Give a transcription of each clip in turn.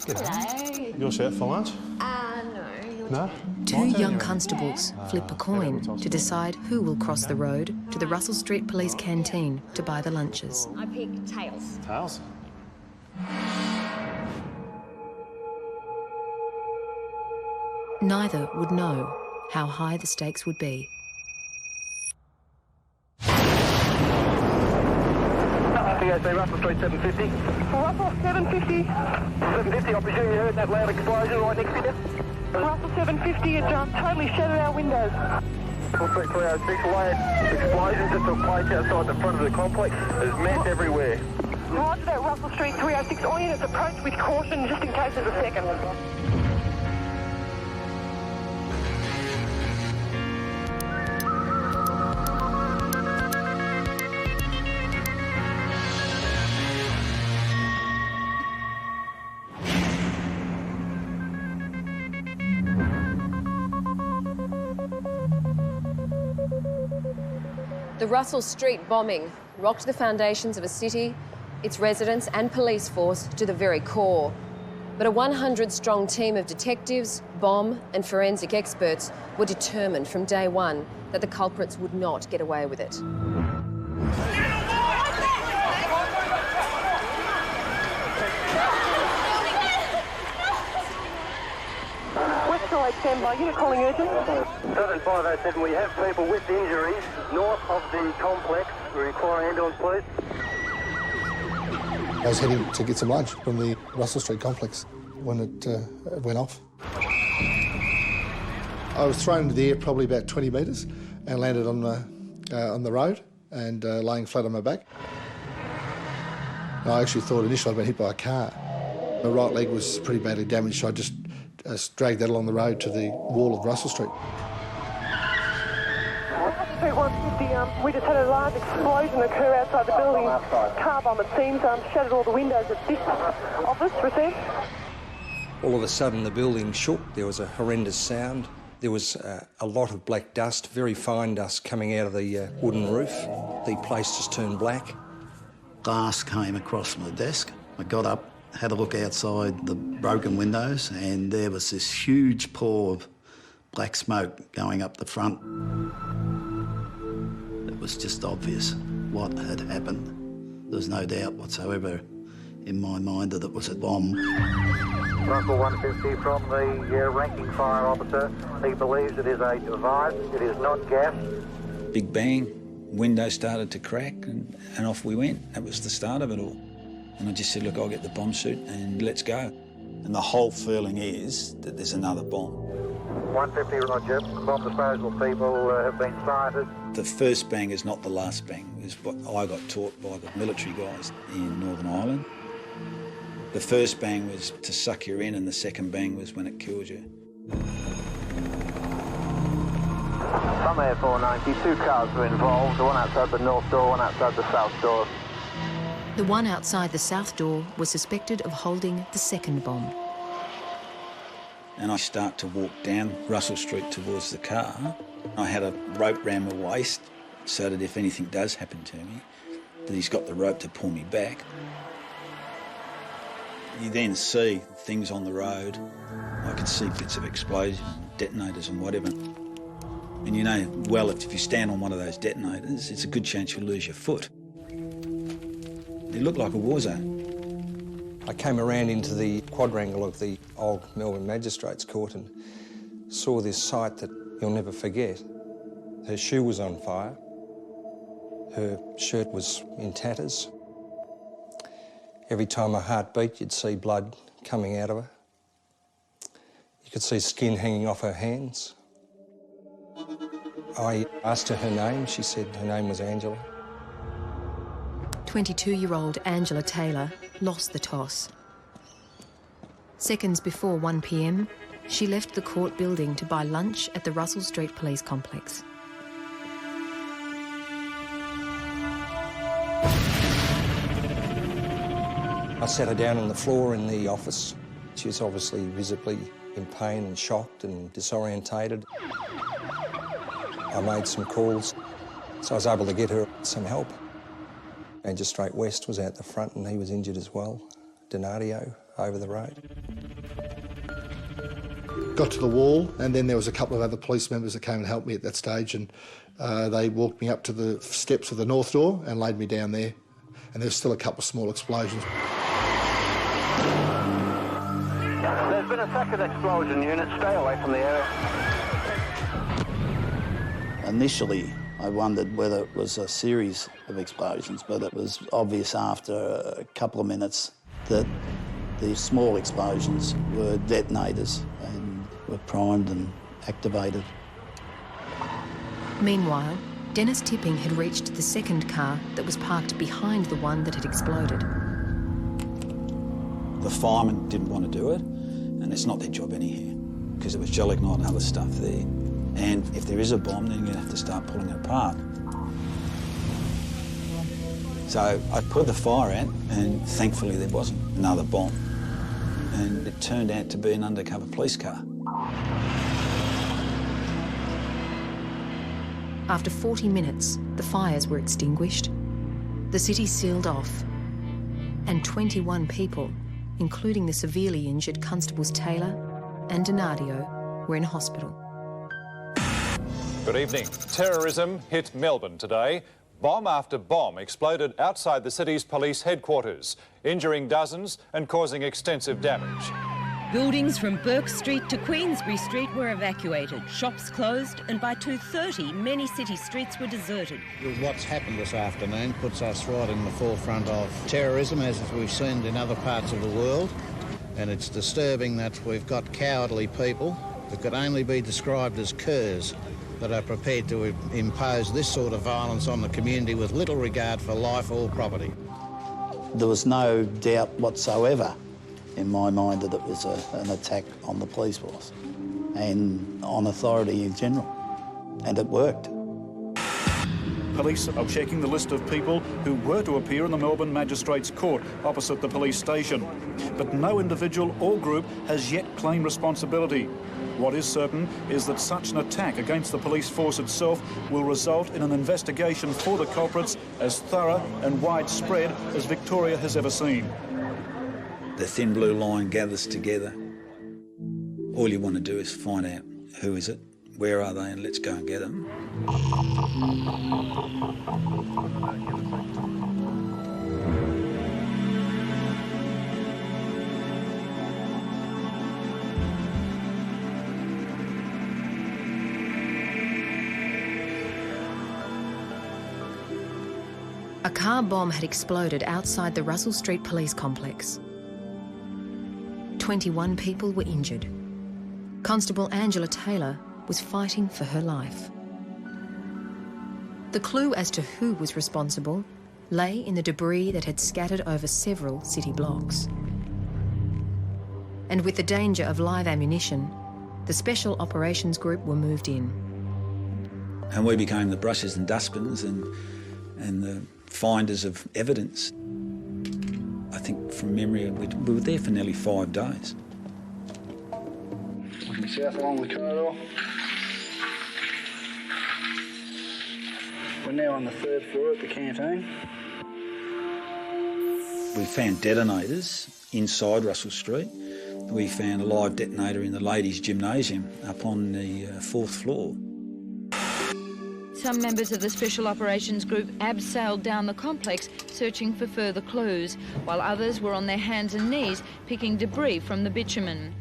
Hello. You're set for lunch? No. No? Two young constables flip a coin to decide who will cross the road to the Russell Street Police canteen to buy the lunches. I pick tails. Tails? Neither would know how high the stakes would be. POC Russell Street 750. Russell 750. 750, I presume you heard that loud explosion right next to you? Russell 750, it totally shattered our windows. Russell Street 306, loud explosions that took place outside the front of the complex. There's mess everywhere. Roger that, Russell Street 306. All units approach with caution just in case there's a second. The Russell Street bombing rocked the foundations of a city, its residents and police force to the very core. But a 100-strong team of detectives, bomb and forensic experts were determined from day one that the culprits would not get away with it. West stand by. Unit calling urgent. Southern 507, we have people with injuries north of the complex. We require ambulance, please. I was heading to get some lunch from the Russell Street complex when it went off. I was thrown into the air probably about 20 metres and landed on the road and laying flat on my back. I actually thought initially I'd been hit by a car. My right leg was pretty badly damaged, so I just dragged that along the road to the wall of Russell Street. Russell Street 150, we just had a large explosion occur outside the building. Car bomb, it seems, shattered all the windows at this office. Received. All of a sudden the building shook. There was a horrendous sound. There was a lot of black dust, very fine dust coming out of the wooden roof. The place just turned black. Glass came across my desk. I got up, had a look outside the broken windows, and there was this huge pour of black smoke going up the front. It was just obvious what had happened. There was no doubt whatsoever in my mind that it was a bomb. Russell 150 from the ranking fire officer. He believes it is a device, it is not gas. Big bang, windows started to crack, and off we went. That was the start of it all. And I just said, look, I'll get the bomb suit and let's go. And the whole feeling is that there's another bomb. 150, roger. Bomb disposal people have been sighted. The first bang is not the last bang, is what I got taught by the military guys in Northern Ireland. The first bang was to suck you in, and the second bang was when it killed you. Some Air 490, two cars were involved, one outside the north door, one outside the south door. The one outside the south door was suspected of holding the second bomb. And I start to walk down Russell Street towards the car. I had a rope round my waist so that if anything does happen to me, that he's got the rope to pull me back. You then see things on the road. I could see bits of explosions, detonators and whatever. And you know, well, if you stand on one of those detonators, it's a good chance you'll lose your foot. It looked like a war zone. I came around into the quadrangle of the old Melbourne Magistrates Court and saw this sight that you'll never forget. Her shoe was on fire. Her shirt was in tatters. Every time her heart beat, you'd see blood coming out of her. You could see skin hanging off her hands. I asked her name. She said her name was Angela. 22-year-old Angela Taylor lost the toss. Seconds before 1 p.m, she left the court building to buy lunch at the Russell Street Police Complex. I sat her down on the floor in the office. She was obviously visibly in pain and shocked and disorientated. I made some calls, so I was able to get her some help. Magistrate West was out the front and he was injured as well. Donadio over the road. Got to the wall, and then there was a couple of other police members that came and helped me at that stage, and they walked me up to the steps of the north door and laid me down there. And there's still a couple of small explosions. There's been a second explosion, unit. Stay away from the area. Initially, I wondered whether it was a series of explosions, but it was obvious after a couple of minutes that the small explosions were detonators and were primed and activated. Meanwhile, Dennis Tipping had reached the second car that was parked behind the one that had exploded. The firemen didn't want to do it, and it's not their job anyhow, because it was gelignite and other stuff there. And if there is a bomb, then you're going to have to start pulling it apart. So I put the fire out, and thankfully there wasn't another bomb. And it turned out to be an undercover police car. After 40 minutes, the fires were extinguished, the city sealed off, and 21 people, including the severely injured Constables Taylor and Donadio, were in hospital. Good evening. Terrorism hit Melbourne today. Bomb after bomb exploded outside the city's police headquarters, injuring dozens and causing extensive damage. Buildings from Burke Street to Queensbury Street were evacuated, shops closed, and by 2:30 many city streets were deserted. What's happened this afternoon puts us right in the forefront of terrorism, as we've seen in other parts of the world, and it's disturbing that we've got cowardly people who could only be described as curs that are prepared to impose this sort of violence on the community with little regard for life or property. There was no doubt whatsoever in my mind that it was an attack on the police force and on authority in general, and it worked. Police are checking the list of people who were to appear in the Melbourne Magistrates Court opposite the police station, but no individual or group has yet claimed responsibility. What is certain is that such an attack against the police force itself will result in an investigation for the culprits as thorough and widespread as Victoria has ever seen. The thin blue line gathers together. All you want to do is find out who is it, where are they, and let's go and get them. A car bomb had exploded outside the Russell Street Police Complex. 21 people were injured. Constable Angela Taylor was fighting for her life. The clue as to who was responsible lay in the debris that had scattered over several city blocks. And with the danger of live ammunition, the Special Operations Group were moved in. And we became the brushes and dustbins and the finders of evidence. I think from memory we were there for nearly 5 days. Looking south along the corridor. We're now on the 3rd floor at the canteen. We found detonators inside Russell Street. We found a live detonator in the ladies' gymnasium up on the 4th floor. Some members of the Special Operations Group abseiled down the complex searching for further clues, while others were on their hands and knees picking debris from the bitumen.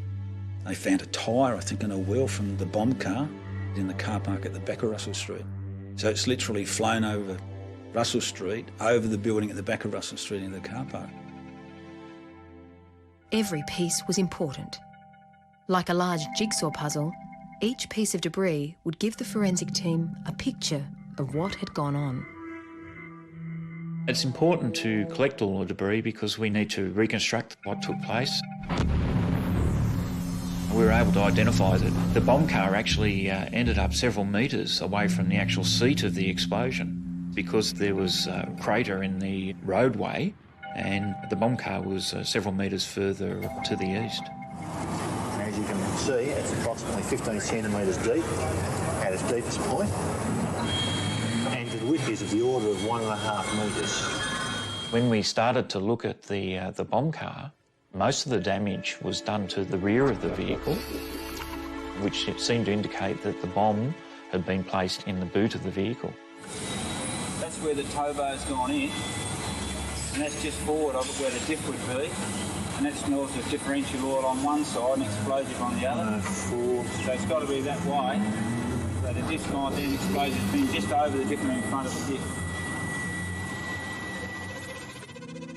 They found a tyre, I think, and a wheel from the bomb car in the car park at the back of Russell Street. So it's literally flown over Russell Street, over the building at the back of Russell Street into the car park. Every piece was important. Like a large jigsaw puzzle, each piece of debris would give the forensic team a picture of what had gone on. It's important to collect all the debris because we need to reconstruct what took place. We were able to identify that the bomb car actually ended up several metres away from the actual seat of the explosion because there was a crater in the roadway and the bomb car was several metres further to the east. As you can see, it's approximately 15 centimetres deep at its deepest point, and the width is of the order of 1.5 metres. When we started to look at the bomb car, Most of the damage was done to the rear of the vehicle, which seemed to indicate that the bomb had been placed in the boot of the vehicle. That's where the tow bar's gone in, and that's just forward of it where the diff would be. And that's north of differential oil on one side and explosive on the other. So it's got to be that way. So the diff might then explosive being just over the different in front of the diff.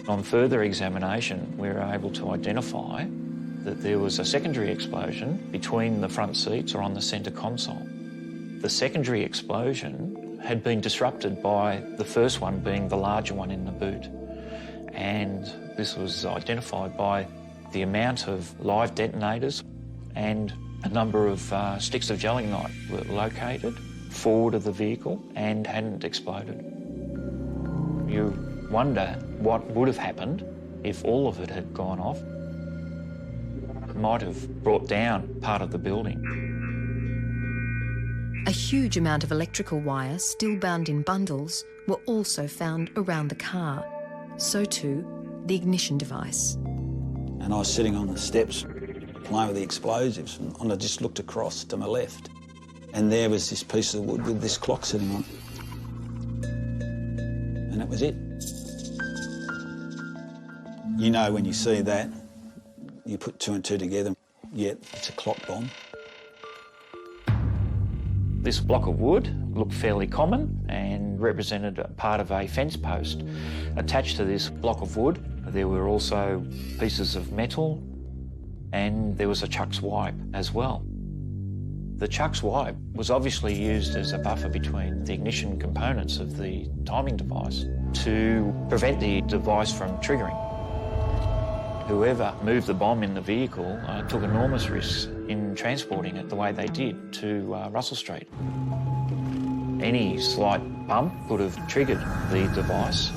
On further examination, we were able to identify that there was a secondary explosion between the front seats or on the centre console. The secondary explosion had been disrupted by the first one being the larger one in the boot. And this was identified by the amount of live detonators, and a number of sticks of gelignite were located forward of the vehicle and hadn't exploded. You wonder what would have happened if all of it had gone off. It might have brought down part of the building. A huge amount of electrical wire, still bound in bundles, were also found around the car. So too, the ignition device. And I was sitting on the steps playing with the explosives, and I just looked across to my left, and there was this piece of wood with this clock sitting on it. And that was it. You know, when you see that, you put two and two together, yeah, it's a clock bomb. This block of wood looked fairly common and represented a part of a fence post. Attached to this block of wood, there were also pieces of metal, and there was a chuck's wipe as well. The chuck's wipe was obviously used as a buffer between the ignition components of the timing device to prevent the device from triggering. Whoever moved the bomb in the vehicle took enormous risks in transporting it the way they did to Russell Street. Any slight bump could have triggered the device.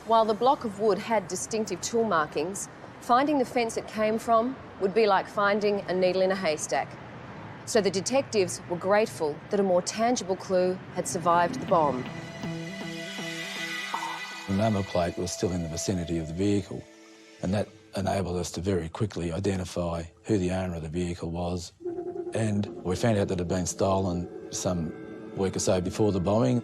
While the block of wood had distinctive tool markings, finding the fence it came from would be like finding a needle in a haystack. So the detectives were grateful that a more tangible clue had survived the bomb. The number plate was still in the vicinity of the vehicle, and that enabled us to very quickly identify who the owner of the vehicle was. And we found out that it had been stolen some week or so before the bombing.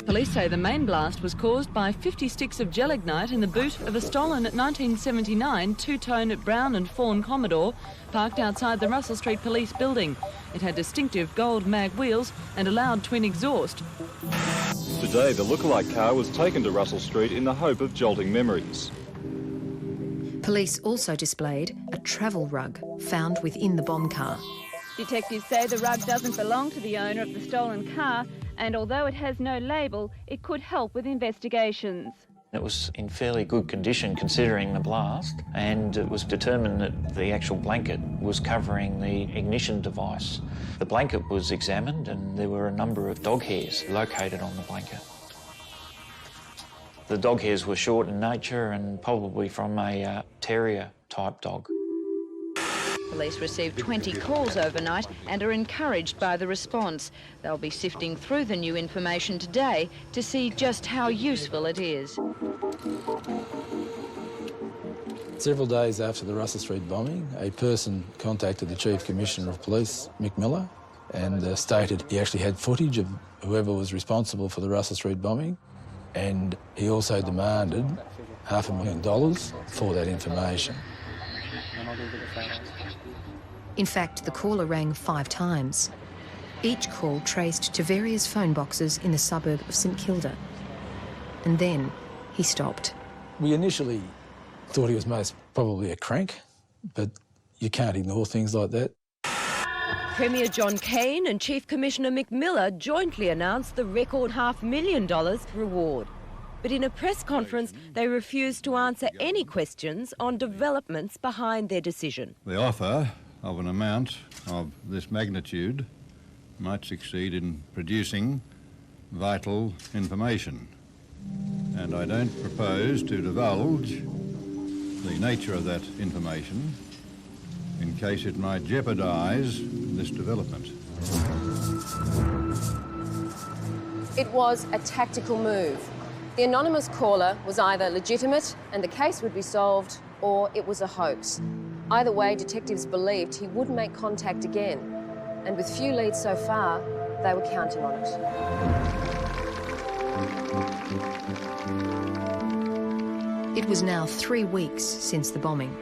Police say the main blast was caused by 50 sticks of gelignite in the boot of a stolen 1979 two-tone brown and fawn Commodore parked outside the Russell Street Police building. It had distinctive gold mag wheels and a loud twin exhaust. Today, the lookalike car was taken to Russell Street in the hope of jolting memories. Police also displayed a travel rug found within the bomb car. Detectives say the rug doesn't belong to the owner of the stolen car, and although it has no label, it could help with investigations. It was in fairly good condition considering the blast, and it was determined that the actual blanket was covering the ignition device. The blanket was examined and there were a number of dog hairs located on the blanket. The dog hairs were short in nature and probably from a terrier-type dog. Police received 20 calls overnight and are encouraged by the response. They'll be sifting through the new information today to see just how useful it is. Several days after the Russell Street bombing, a person contacted the Chief Commissioner of Police, Mick Miller, and stated he actually had footage of whoever was responsible for the Russell Street bombing, and he also demanded $500,000 for that information. In fact, the caller rang 5 times. Each call traced to various phone boxes in the suburb of St Kilda. And then he stopped. We initially thought he was most probably a crank, but you can't ignore things like that. Premier John Cain and Chief Commissioner Mick Miller jointly announced the record $500,000 reward. But in a press conference, they refused to answer any questions on developments behind their decision. The offer of an amount of this magnitude might succeed in producing vital information. And I don't propose to divulge the nature of that information in case it might jeopardise this development. It was a tactical move. The anonymous caller was either legitimate and the case would be solved, or it was a hoax. Either way, detectives believed he would make contact again, and with few leads so far, they were counting on it. It was now 3 weeks since the bombing,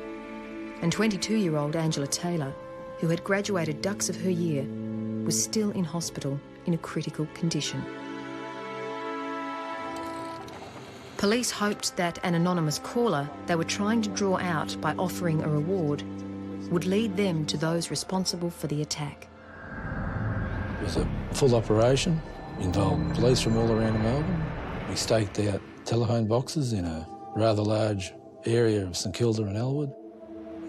and 22-year-old Angela Taylor, who had graduated dux of her year, was still in hospital in a critical condition. Police hoped that an anonymous caller they were trying to draw out by offering a reward would lead them to those responsible for the attack. It was a full operation, involved police from all around Melbourne. We staked out telephone boxes in a rather large area of St Kilda and Elwood.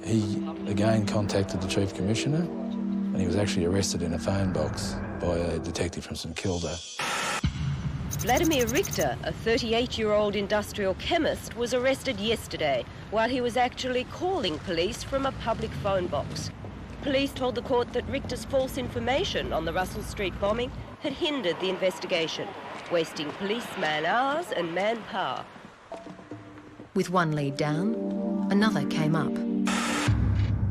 He again contacted the Chief Commissioner, and he was actually arrested in a phone box by a detective from St Kilda. Vladimir Richter, a 38-year-old industrial chemist, was arrested yesterday while he was actually calling police from a public phone box. Police told the court that Richter's false information on the Russell Street bombing had hindered the investigation, wasting police man-hours and manpower. With one lead down, another came up.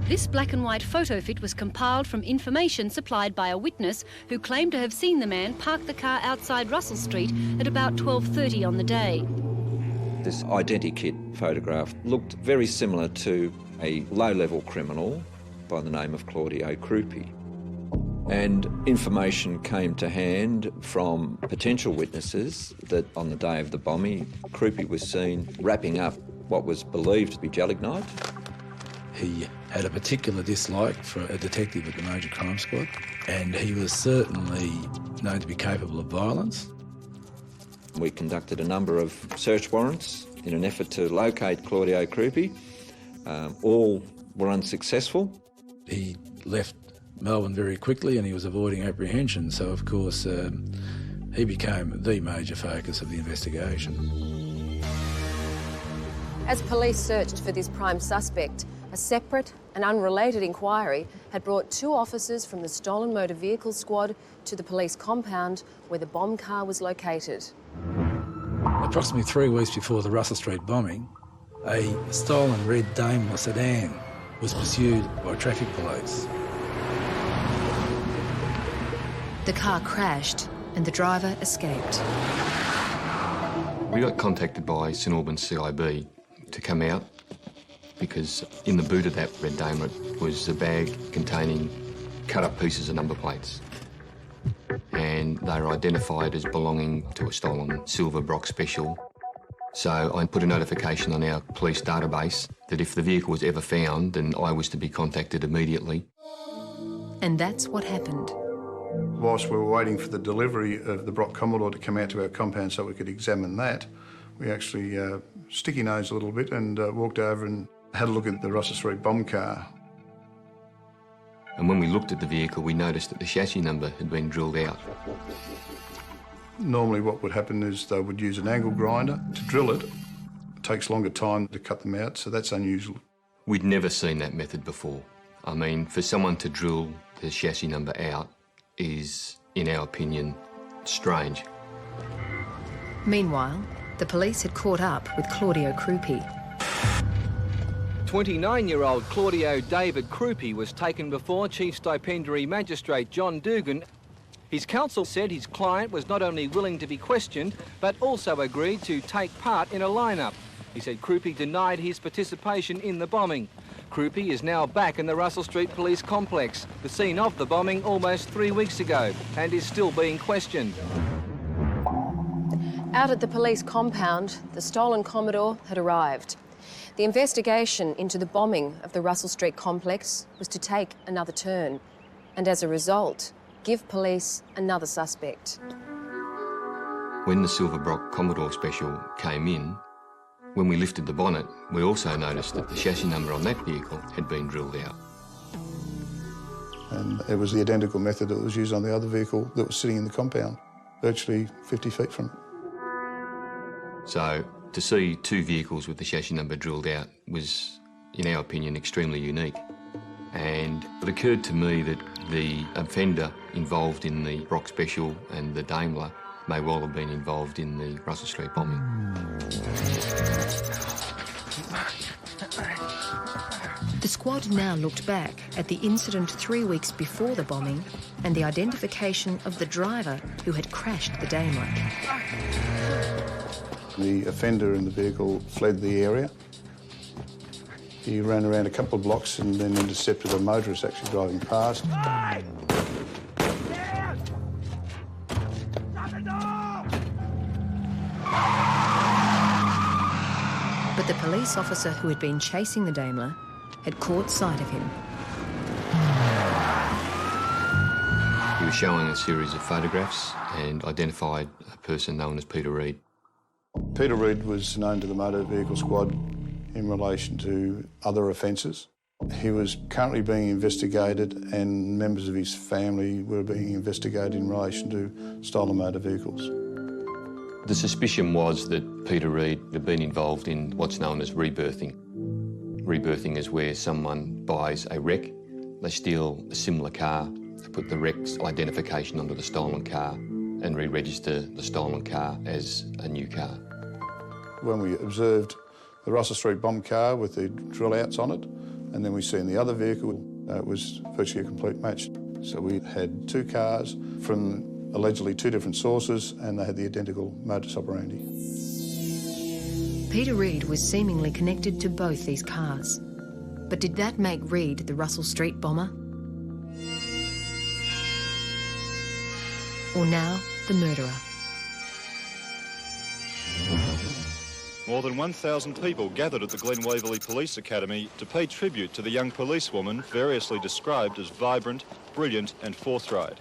This black and white photo fit was compiled from information supplied by a witness who claimed to have seen the man park the car outside Russell Street at about 12:30 on the day. This identikit photograph looked very similar to a low-level criminal by the name of Claudio Krupa. And information came to hand from potential witnesses that on the day of the bombing, Krupa was seen wrapping up what was believed to be gelignite. He had a particular dislike for a detective at the Major Crime Squad, and he was certainly known to be capable of violence. We conducted a number of search warrants in an effort to locate Claudio Krupa. All were unsuccessful. He left Melbourne very quickly and he was avoiding apprehension, so of course he became the major focus of the investigation. As police searched for this prime suspect, a separate and unrelated inquiry had brought 2 officers from the Stolen Motor Vehicle Squad to the police compound where the bomb car was located. Approximately 3 weeks before the Russell Street bombing, a stolen red Daimler sedan was pursued by traffic police. The car crashed and the driver escaped. We got contacted by St Albans CIB to come out because in the boot of that red Daimler was a bag containing cut-up pieces of number plates. And they were identified as belonging to a stolen silver Brock Special. So I put a notification on our police database that if the vehicle was ever found, then I was to be contacted immediately. And that's what happened. Whilst we were waiting for the delivery of the Brock Commodore to come out to our compound so we could examine that, we actually sticky-nosed a little bit and walked over and had a look at the Russell Street bomb car. And when we looked at the vehicle, we noticed that the chassis number had been drilled out. Normally what would happen is they would use an angle grinder to drill it. It takes longer time to cut them out, so that's unusual. We'd never seen that method before. I mean, for someone to drill the chassis number out is, in our opinion, strange. Meanwhile, the police had caught up with Claudio Krupa. 29-year-old Claudio David Krupa was taken before Chief Stipendiary Magistrate John Dugan. His counsel said his client was not only willing to be questioned, but also agreed to take part in a lineup. He said Krupa denied his participation in the bombing. Krupa is now back in the Russell Street Police Complex, the scene of the bombing almost 3 weeks ago, and is still being questioned. Out at the police compound, the stolen Commodore had arrived. The investigation into the bombing of the Russell Street complex was to take another turn, and as a result, give police another suspect. When the Silver Brock Commodore Special came in, when we lifted the bonnet, we also noticed that the chassis number on that vehicle had been drilled out. And it was the identical method that was used on the other vehicle that was sitting in the compound, virtually 50 feet from it. So to see 2 vehicles with the chassis number drilled out was, in our opinion, extremely unique. And it occurred to me that the offender involved in the Brock Special and the Daimler may well have been involved in the Russell Street bombing. The squad now looked back at the incident 3 weeks before the bombing and the identification of the driver who had crashed the Daimler. The offender in the vehicle fled the area. He ran around a couple of blocks and then intercepted a motorist actually driving past. But the police officer who had been chasing the Daimler had caught sight of him. He was showing a series of photographs and identified a person known as Peter Reid. Peter Reid was known to the motor vehicle squad in relation to other offences. He was currently being investigated and members of his family were being investigated in relation to stolen motor vehicles. The suspicion was that Peter Reid had been involved in what's known as rebirthing. Rebirthing is where someone buys a wreck, they steal a similar car, they put the wreck's identification onto the stolen car and re-register the stolen car as a new car. When we observed the Russell Street bomb car with the drill outs on it, and then we seen the other vehicle, it was virtually a complete match. So we had two cars from allegedly two different sources and they had the identical modus operandi. Peter Reid was seemingly connected to both these cars. But did that make Reid the Russell Street bomber? Or now, the murderer? More than 1,000 people gathered at the Glen Waverley Police Academy to pay tribute to the young policewoman variously described as vibrant, brilliant and forthright.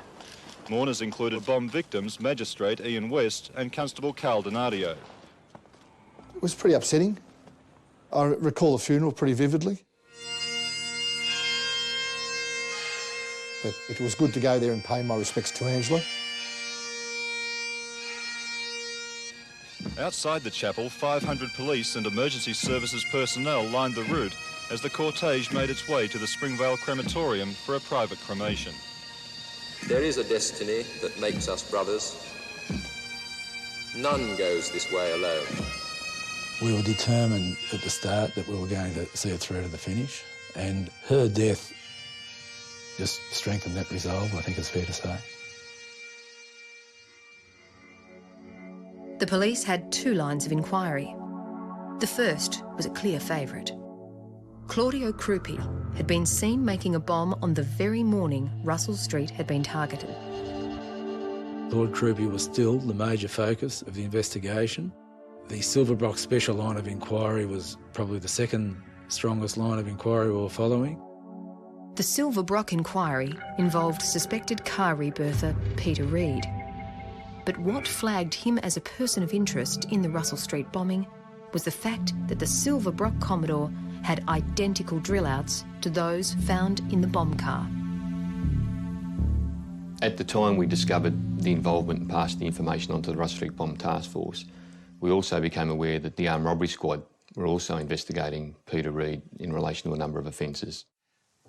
Mourners included bomb victims Magistrate Ian West and Constable Carl Donadio. It was pretty upsetting. I recall the funeral pretty vividly. But it was good to go there and pay my respects to Angela. Outside the chapel, 500 police and emergency services personnel lined the route as the cortege made its way to the Springvale crematorium for a private cremation. There is a destiny that makes us brothers. None goes this way alone. We were determined at the start that we were going to see it through to the finish, and her death just strengthened that resolve, I think it's fair to say. The police had two lines of inquiry. The first was a clear favourite. Claudio Krupa had been seen making a bomb on the very morning Russell Street had been targeted. Lord Krupa was still the major focus of the investigation. The Silverbrock special line of inquiry was probably the second strongest line of inquiry we were following. The Silverbrock inquiry involved suspected car rebirther Peter Reid. But what flagged him as a person of interest in the Russell Street bombing was the fact that the Silverbrock Commodore had identical drill outs to those found in the bomb car. At the time we discovered the involvement and passed the information onto the Russell Street Bomb Task Force, we also became aware that the Armed Robbery Squad were also investigating Peter Reid in relation to a number of offences.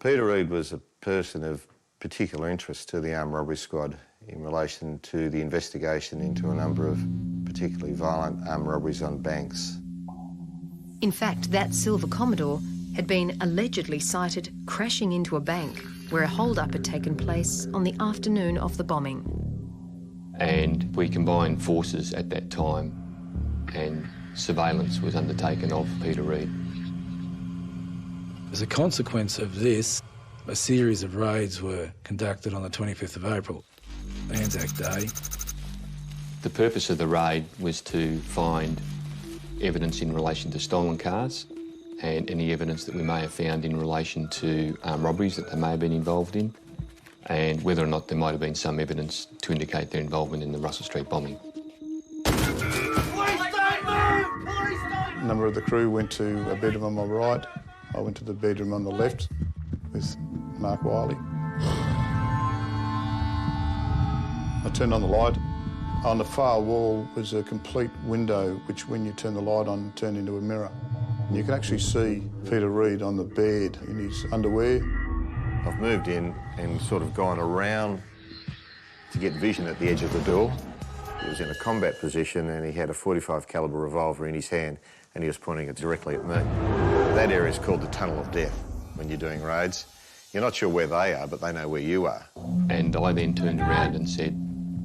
Peter Reid was a person of particular interest to the Armed Robbery Squad in relation to the investigation into a number of particularly violent armed robberies on banks. In fact, that silver Commodore had been allegedly sighted crashing into a bank where a hold-up had taken place on the afternoon of the bombing. And we combined forces at that time and surveillance was undertaken of Peter Reid. As a consequence of this, a series of raids were conducted on the 25th of April, Anzac Day. The purpose of the raid was to find evidence in relation to stolen cars and any evidence that we may have found in relation to armed robberies that they may have been involved in, and whether or not there might have been some evidence to indicate their involvement in the Russell Street bombing. A number of the crew went to a bedroom on my right. I went to the bedroom on the left with Mark Wiley. I turned on the light. On the far wall was a complete window which, when you turn the light on, turned into a mirror. And you can actually see Peter Reid on the bed in his underwear. I've moved in and sort of gone around to get vision at the edge of the door. He was in a combat position and he had a .45 calibre revolver in his hand and he was pointing it directly at me. That area is called the Tunnel of Death when you're doing raids. You're not sure where they are, but they know where you are. And I then turned around and said,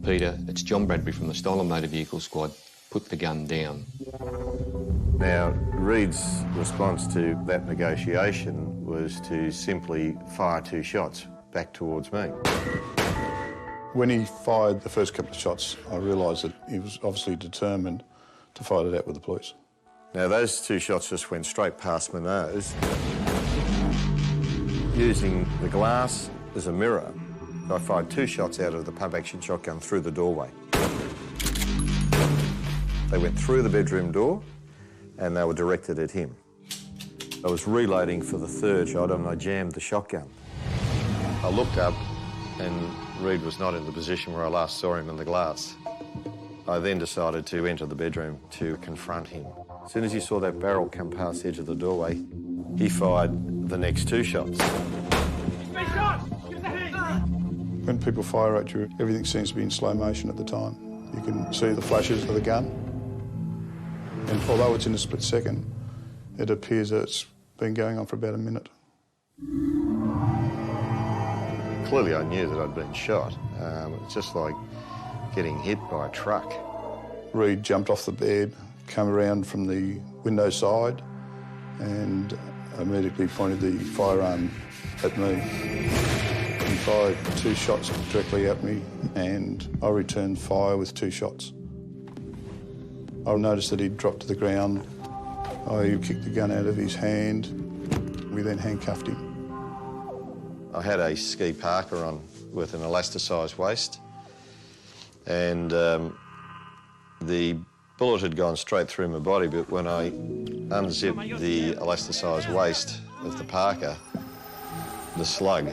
Peter, it's John Bradbury from the Stolen Motor Vehicle Squad. Put the gun down. Now, Reid's response to that negotiation was to simply fire 2 shots back towards me. When he fired the first couple of shots, I realised that he was obviously determined to fight it out with the police. Now, those 2 shots just went straight past my nose. Using the glass as a mirror, I fired 2 shots out of the pump-action shotgun through the doorway. They went through the bedroom door and they were directed at him. I was reloading for the 3rd shot and I jammed the shotgun. I looked up and Reid was not in the position where I last saw him in the glass. I then decided to enter the bedroom to confront him. As soon as he saw that barrel come past the edge of the doorway, he fired the next 2 shots. When people fire at you, everything seems to be in slow motion at the time. You can see the flashes of the gun, and although it's in a split second, it appears that it's been going on for about a minute. Clearly I knew that I'd been shot. It's just like getting hit by a truck. Reid jumped off the bed, came around from the window side and immediately pointed the firearm at me. He fired 2 shots directly at me and I returned fire with 2 shots. I noticed that he'd dropped to the ground. I kicked the gun out of his hand. We then handcuffed him. I had a ski parka on with an elasticized waist and the bullet had gone straight through my body, but when I unzipped the elasticized waist of the parka, the slug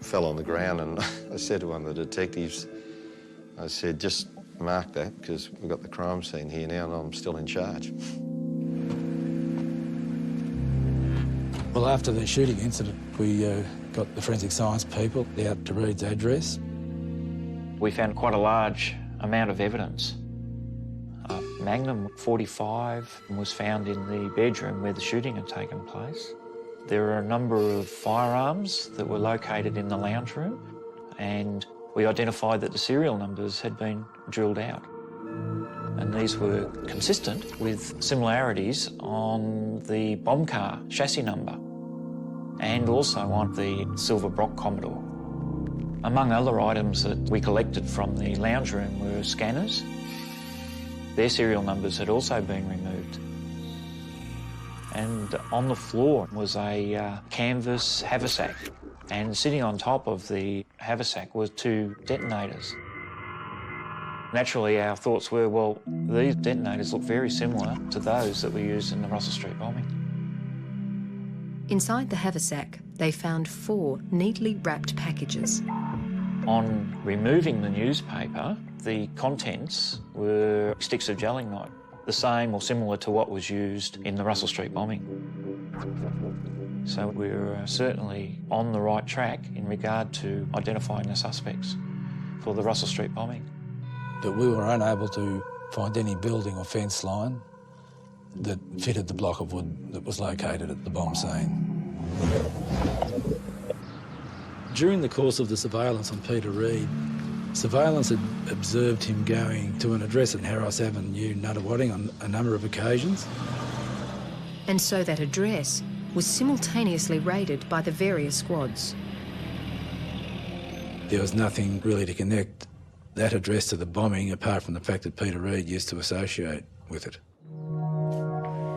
fell on the ground and I said to one of the detectives, I said, just mark that because we've got the crime scene here now and I'm still in charge. Well, after the shooting incident, we got the forensic science people out to Reid's address. We found quite a large amount of evidence. A Magnum .45 was found in the bedroom where the shooting had taken place. There are a number of firearms that were located in the lounge room and we identified that the serial numbers had been drilled out. And these were consistent with similarities on the bomb car chassis number and also on the silver Brock Commodore. Among other items that we collected from the lounge room were scanners. Their serial numbers had also been removed. And on the floor was a canvas haversack, and sitting on top of the haversack were 2 detonators. Naturally, our thoughts were, well, these detonators look very similar to those that were used in the Russell Street bombing. Inside the haversack, they found 4 neatly wrapped packages. On removing the newspaper, the contents were sticks of gelignite, the same or similar to what was used in the Russell Street bombing. So we're certainly on the right track in regard to identifying the suspects for the Russell Street bombing. But we were unable to find any building or fence line that fitted the block of wood that was located at the bomb scene. During the course of the surveillance on Peter Reid, surveillance had observed him going to an address at Harris Avenue, Nunawading, on a number of occasions. And so that address was simultaneously raided by the various squads. There was nothing really to connect that address to the bombing apart from the fact that Peter Reid used to associate with it.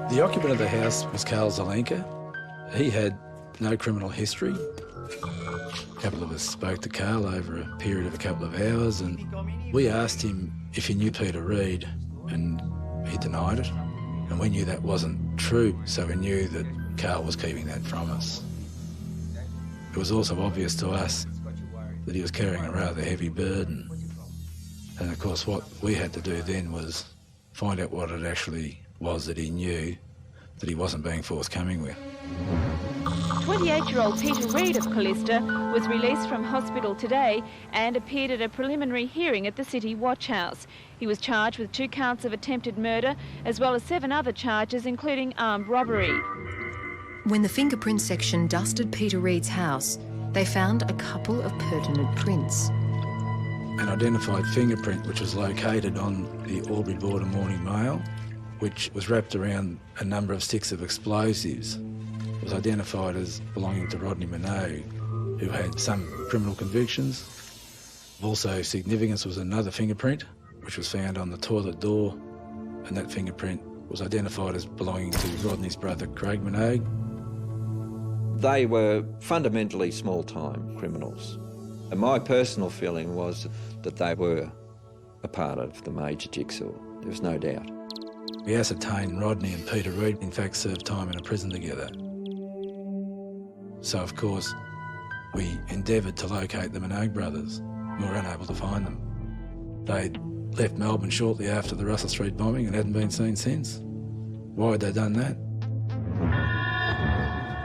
The occupant of the house was Karl Zelenka. He had no criminal history. A couple of us spoke to Karl over a period of a couple of hours and we asked him if he knew Peter Reid and he denied it. And we knew that wasn't true, so we knew that Karl was keeping that from us. It was also obvious to us that he was carrying a rather heavy burden. And of course what we had to do then was find out what it actually was that he knew that he wasn't being forthcoming with. 28-year-old Peter Reid of Callista was released from hospital today and appeared at a preliminary hearing at the City Watch House. He was charged with 2 counts of attempted murder, as well as 7 other charges, including armed robbery. When the fingerprint section dusted Peter Reid's house, they found a couple of pertinent prints. An identified fingerprint which was located on the Albury Border Morning Mail, which was wrapped around a number of sticks of explosives, was identified as belonging to Rodney Minogue, who had some criminal convictions. Also of significance was another fingerprint, which was found on the toilet door, and that fingerprint was identified as belonging to Rodney's brother, Craig Minogue. They were fundamentally small-time criminals. And my personal feeling was that they were a part of the major jigsaw. There was no doubt. We ascertained Rodney and Peter Reid, in fact, served time in a prison together. So, of course, we endeavoured to locate the Minogue brothers. We were unable to find them. They'd left Melbourne shortly after the Russell Street bombing and hadn't been seen since. Why had they done that?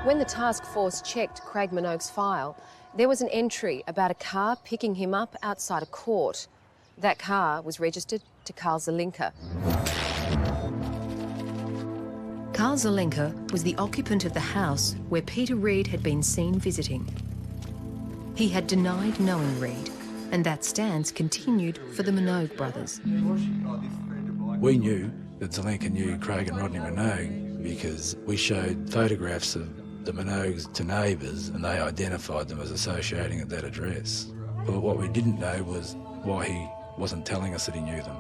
When the task force checked Craig Minogue's file, there was an entry about a car picking him up outside a court. That car was registered to Karl Zelenka. Karl Zelenka was the occupant of the house where Peter Reid had been seen visiting. He had denied knowing Reid, and that stance continued for the Minogue brothers. We knew that Zelenka knew Craig and Rodney Minogue because we showed photographs of the Minogues to neighbours and they identified them as associating at that address. But what we didn't know was why he wasn't telling us that he knew them.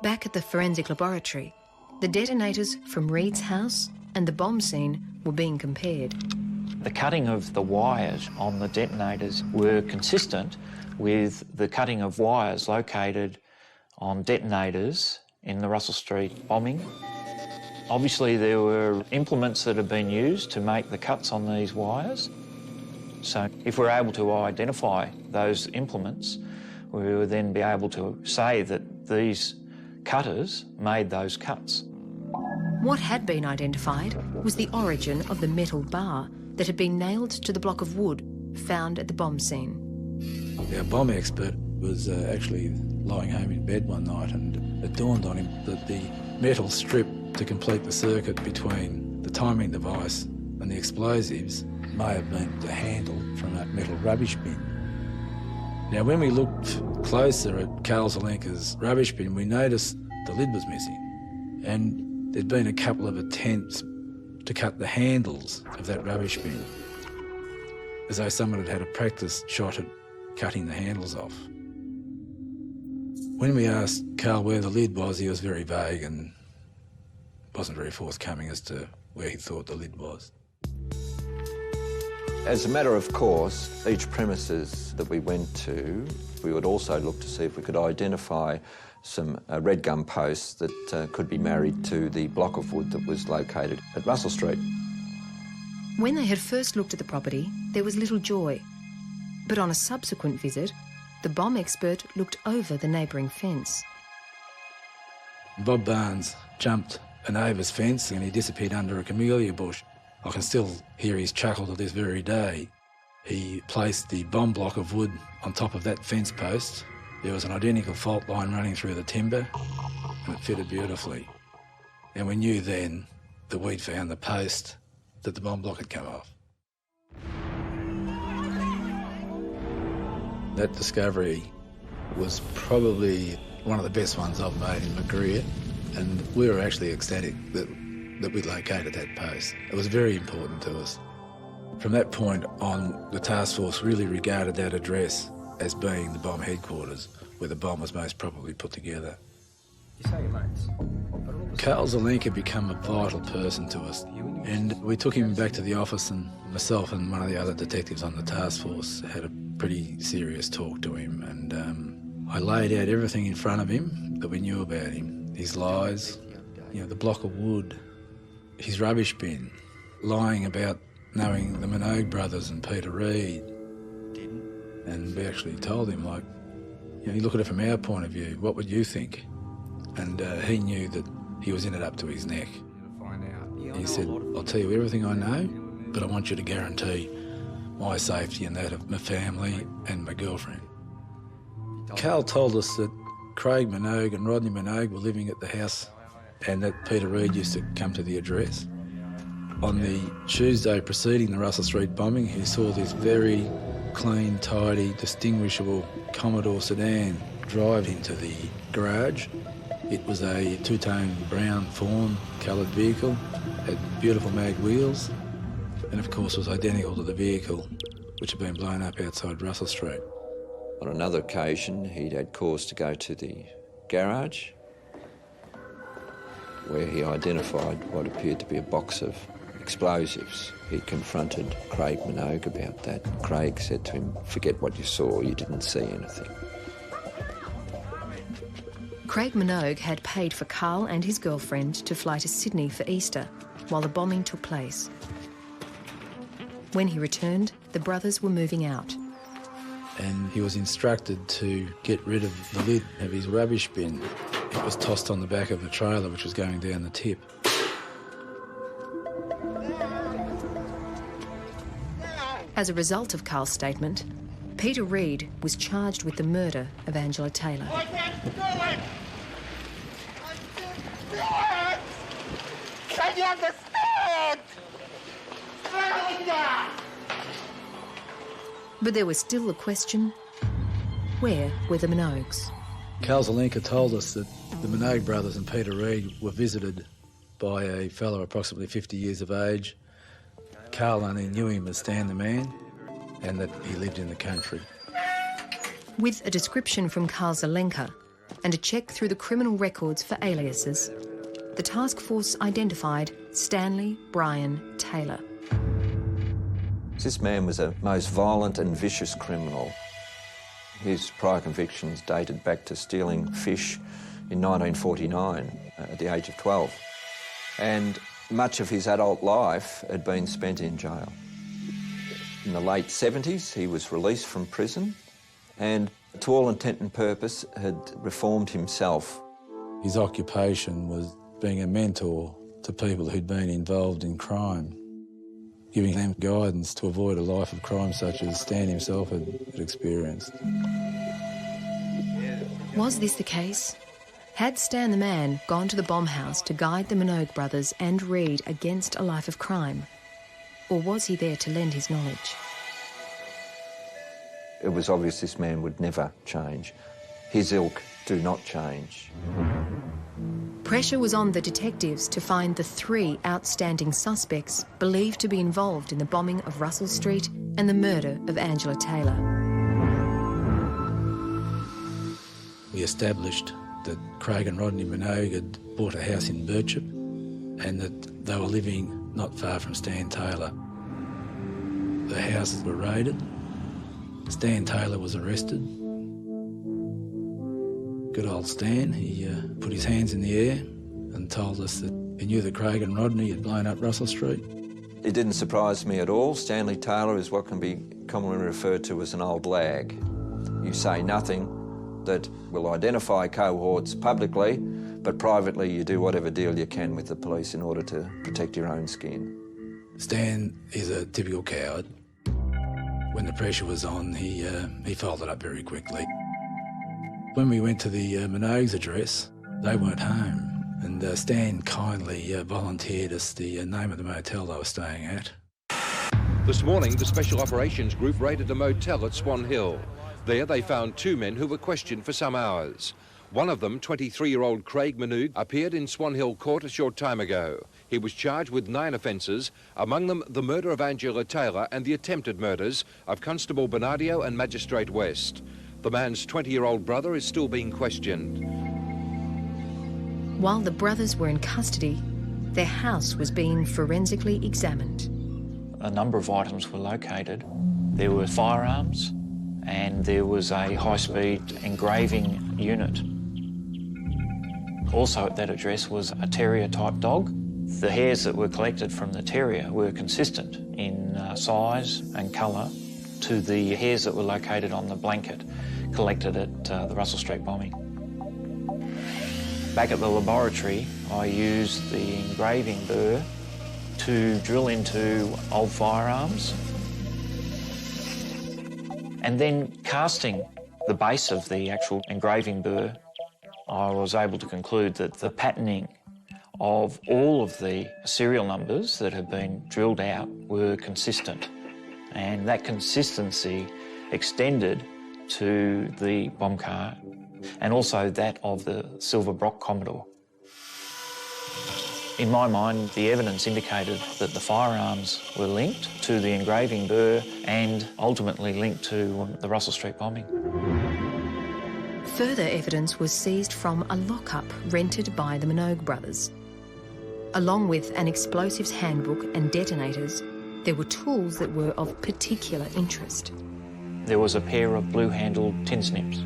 Back at the forensic laboratory, the detonators from Reid's house and the bomb scene were being compared. The cutting of the wires on the detonators were consistent with the cutting of wires located on detonators in the Russell Street bombing. Obviously there were implements that had been used to make the cuts on these wires. So if we're able to identify those implements, we would then be able to say that these cutters made those cuts. What had been identified was the origin of the metal bar that had been nailed to the block of wood found at the bomb scene. Our bomb expert was actually lying home in bed one night and it dawned on him that the metal strip to complete the circuit between the timing device and the explosives may have been the handle from a metal rubbish bin. Now, when we looked closer at Karl Zelenka's rubbish bin, we noticed the lid was missing, and there'd been a couple of attempts to cut the handles of that rubbish bin, as though someone had had a practice shot at cutting the handles off. When we asked Karl where the lid was, he was very vague and wasn't very forthcoming as to where he thought the lid was. As a matter of course, each premises that we went to, we would also look to see if we could identify some red gum posts that could be married to the block of wood that was located at Russell Street. When they had first looked at the property, there was little joy. But on a subsequent visit, the bomb expert looked over the neighbouring fence. Bob Barnes jumped a neighbour's fence and he disappeared under a camellia bush. I can still hear his chuckle to this very day. He placed the bomb block of wood on top of that fence post. There was an identical fault line running through the timber and it fitted beautifully. And we knew then that we'd found the post that the bomb block had come off. That discovery was probably one of the best ones I've made in my career, and we were actually ecstatic that we'd located that post. It was very important to us. From that point on, the task force really regarded that address as being the bomb headquarters, where the bomb was most probably put together. You say your mates. Karl Zelenka became a vital person to us, and we took him back to the office, and myself and one of the other detectives on the task force had a pretty serious talk to him, and I laid out everything in front of him that we knew about him. His lies, the block of wood, his rubbish bin, lying about knowing the Minogue brothers and Peter Reid. And we actually told him, you look at it from our point of view, what would you think? And he knew that he was in it up to his neck. He said, I'll tell you everything I know, but I want you to guarantee my safety and that of my family and my girlfriend. Carl told us that Craig Minogue and Rodney Minogue were living at the house and that Peter Reid used to come to the address. On the Tuesday preceding the Russell Street bombing, he saw this very clean, tidy, distinguishable Commodore sedan drive into the garage. It was a two-tone brown fawn coloured vehicle, had beautiful mag wheels, and of course was identical to the vehicle which had been blown up outside Russell Street. On another occasion, he'd had cause to go to the garage where he identified what appeared to be a box of explosives. He confronted Craig Minogue about that. Craig said to him, forget what you saw, you didn't see anything. Craig Minogue had paid for Carl and his girlfriend to fly to Sydney for Easter while the bombing took place. When he returned, the brothers were moving out. And he was instructed to get rid of the lid of his rubbish bin. It was tossed on the back of a trailer which was going down the tip. As a result of Carl's statement, Peter Reid was charged with the murder of Angela Taylor. I can't do it! I can't do it! Can you understand? But there was still the question, where were the Minogues? Carl Zelenka told us that the Minogue brothers and Peter Reid were visited by a fellow approximately 50 years of age. Carl only knew him as Stan the Man and that he lived in the country. With a description from Carl Zelenka and a check through the criminal records for aliases, the task force identified Stanley Brian Taylor. This man was a most violent and vicious criminal. His prior convictions dated back to stealing fish in 1949 at the age of 12. And much of his adult life had been spent in jail. In the late 70s, he was released from prison and, to all intent and purpose, had reformed himself. His occupation was being a mentor to people who'd been involved in crime, giving them guidance to avoid a life of crime such as Stan himself had experienced. Was this the case? Had Stan the Man gone to the bomb house to guide the Minogue brothers and Reid against a life of crime? Or was he there to lend his knowledge? It was obvious this man would never change. His ilk do not change. Pressure was on the detectives to find the 3 outstanding suspects believed to be involved in the bombing of Russell Street and the murder of Angela Taylor. We established that Craig and Rodney Minogue had bought a house in Birchip and that they were living not far from Stan Taylor. The houses were raided. Stan Taylor was arrested. Good old Stan, he put his hands in the air and told us that he knew that Craig and Rodney had blown up Russell Street. It didn't surprise me at all. Stanley Taylor is what can be commonly referred to as an old lag. You say nothing that will identify cohorts publicly, but privately you do whatever deal you can with the police in order to protect your own skin. Stan is a typical coward. When the pressure was on, he folded up very quickly. When we went to the Minogue's address, they weren't home, and Stan kindly volunteered us the name of the motel they were staying at. This morning, the Special Operations Group raided a motel at Swan Hill. There they found 2 men who were questioned for some hours. One of them, 23-year-old Craig Minogue, appeared in Swan Hill Court a short time ago. He was charged with 9 offences, among them the murder of Angela Taylor and the attempted murders of Constable Bernardio and Magistrate West. The man's 20-year-old brother is still being questioned. While the brothers were in custody, their house was being forensically examined. A number of items were located. There were firearms and there was a high-speed engraving unit. Also at that address was a terrier-type dog. The hairs that were collected from the terrier were consistent in size and colour to the hairs that were located on the blanket collected at the Russell Street bombing. Back at the laboratory, I used the engraving burr to drill into old firearms and then casting the base of the actual engraving burr, I was able to conclude that the patterning of all of the serial numbers that have been drilled out were consistent, and that consistency extended to the bomb car and also that of the silver Brock Commodore. In my mind, the evidence indicated that the firearms were linked to the engraving burr and ultimately linked to the Russell Street bombing. Further evidence was seized from a lockup rented by the Minogue brothers. Along with an explosives handbook and detonators, there were tools that were of particular interest. There was a pair of blue-handled tin snips.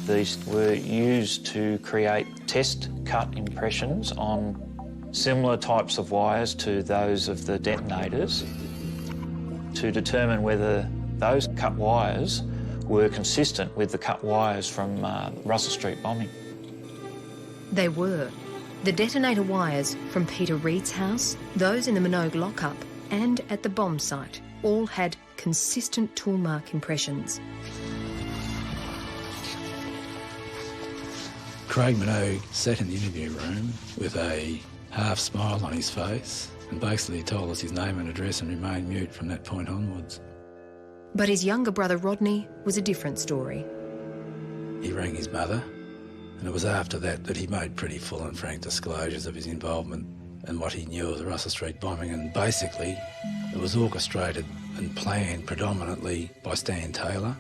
These were used to create test-cut impressions on similar types of wires to those of the detonators to determine whether those cut wires were consistent with the cut wires from Russell Street bombing. They were. The detonator wires from Peter Reid's house, those in the Minogue lockup and at the bomb site all had consistent tool mark impressions. Craig Minogue sat in the interview room with a half smile on his face and basically told us his name and address and remained mute from that point onwards. But his younger brother Rodney was a different story. He rang his mother, and it was after that that he made pretty full and frank disclosures of his involvement and what he knew of the Russell Street bombing, and basically it was orchestrated and planned predominantly by Stan Taylor.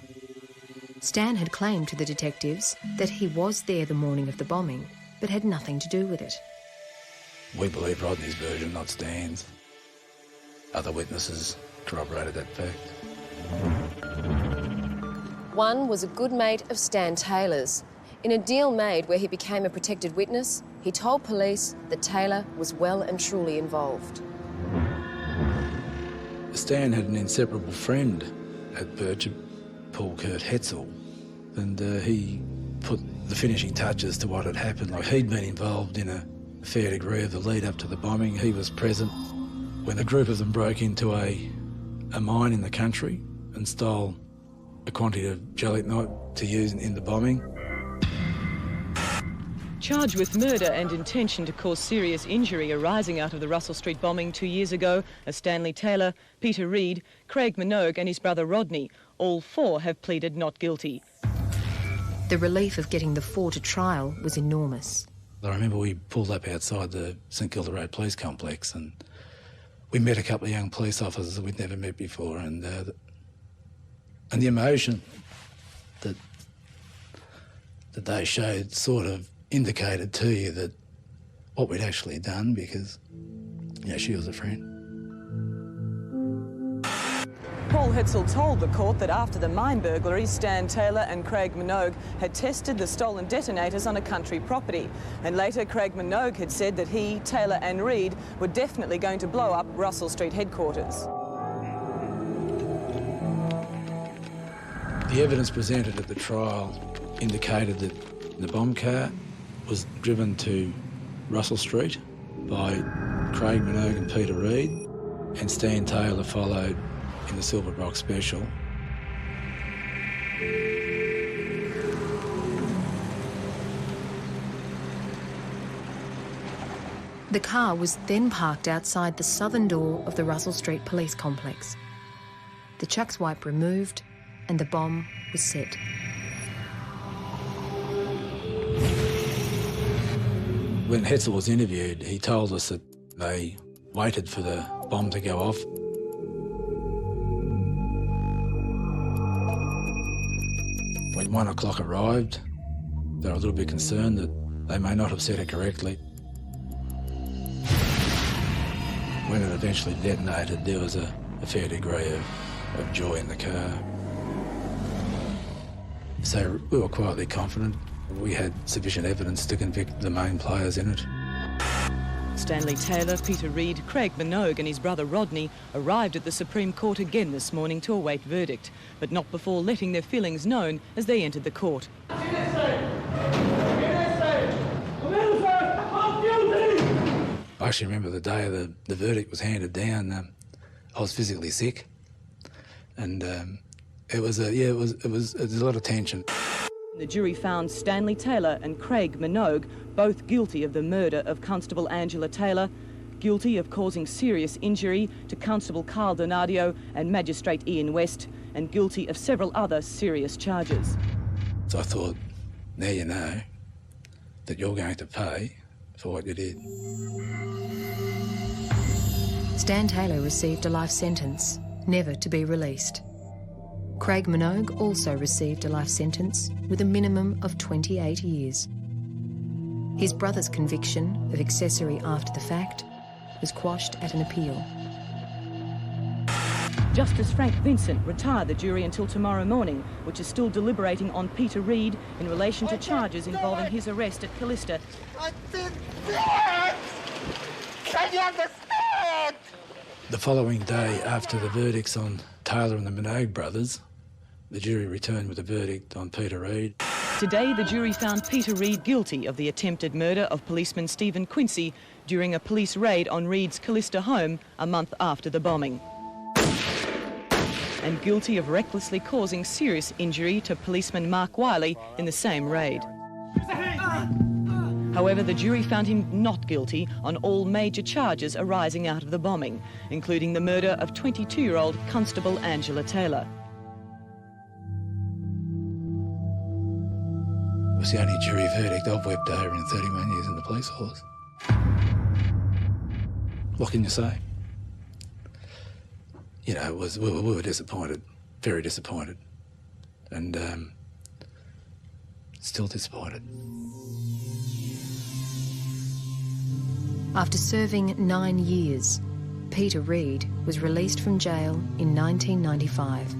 Stan had claimed to the detectives that he was there the morning of the bombing, but had nothing to do with it. We believe Rodney's version, not Stan's. Other witnesses corroborated that fact. One was a good mate of Stan Taylor's. In a deal made where he became a protected witness, he told police that Taylor was well and truly involved. Stan had an inseparable friend at Birchip, Paul Kurt Hetzel, and he put the finishing touches to what had happened. Like, he'd been involved in a fair degree of the lead up to the bombing. He was present when a group of them broke into a mine in the country and stole a quantity of gelignite to use in the bombing. Charged with murder and intention to cause serious injury arising out of the Russell Street bombing 2 years ago are Stanley Taylor, Peter Reid, Craig Minogue and his brother Rodney. All four have pleaded not guilty. The relief of getting the four to trial was enormous. I remember we pulled up outside the St Kilda Road Police Complex and we met a couple of young police officers that we'd never met before, and the emotion that they showed sort of indicated to you that what we'd actually done, because, you know, she was a friend. Paul Hetzel told the court that after the mine burglary, Stan Taylor and Craig Minogue had tested the stolen detonators on a country property. And later, Craig Minogue had said that he, Taylor and Reid were definitely going to blow up Russell Street headquarters. The evidence presented at the trial indicated that the bomb car was driven to Russell Street by Craig Minogue and Peter Reid, and Stan Taylor followed in the Silver Brock Special. The car was then parked outside the southern door of the Russell Street Police Complex. The chuck swipe removed and the bomb was set. When Hetzel was interviewed, he told us that they waited for the bomb to go off. When 1 o'clock arrived, they were a little bit concerned that they may not have set it correctly. When it eventually detonated, there was a fair degree of joy in the car. So we were quietly confident we had sufficient evidence to convict the main players in it. Stanley Taylor, Peter Reid, Craig Minogue and his brother Rodney arrived at the Supreme Court again this morning to await verdict, but not before letting their feelings known as they entered the court. I actually remember the day the verdict was handed down. I was physically sick, and it was a lot of tension. The jury found Stanley Taylor and Craig Minogue both guilty of the murder of Constable Angela Taylor, guilty of causing serious injury to Constable Carl Donadio and Magistrate Ian West, and guilty of several other serious charges. So I thought, now you know that you're going to pay for what you did. Stan Taylor received a life sentence, never to be released. Craig Minogue also received a life sentence with a minimum of 28 years. His brother's conviction of accessory after the fact was quashed at an appeal. Justice Frank Vincent retired the jury until tomorrow morning, which is still deliberating on Peter Reid in relation to charges involving his arrest at Callista. I did that! Can you understand? The following day, after the verdicts on Taylor and the Minogue brothers, the jury returned with a verdict on Peter Reid. Today, the jury found Peter Reid guilty of the attempted murder of policeman Stephen Quincy during a police raid on Reid's Callista home a month after the bombing, and guilty of recklessly causing serious injury to policeman Mark Wiley in the same raid. However, the jury found him not guilty on all major charges arising out of the bombing, including the murder of 22-year-old Constable Angela Taylor. It was the only jury verdict I've wept over in 31 years in the police force. What can you say? You know, we were disappointed, very disappointed, and still disappointed. After serving 9 years, Peter Reid was released from jail in 1995.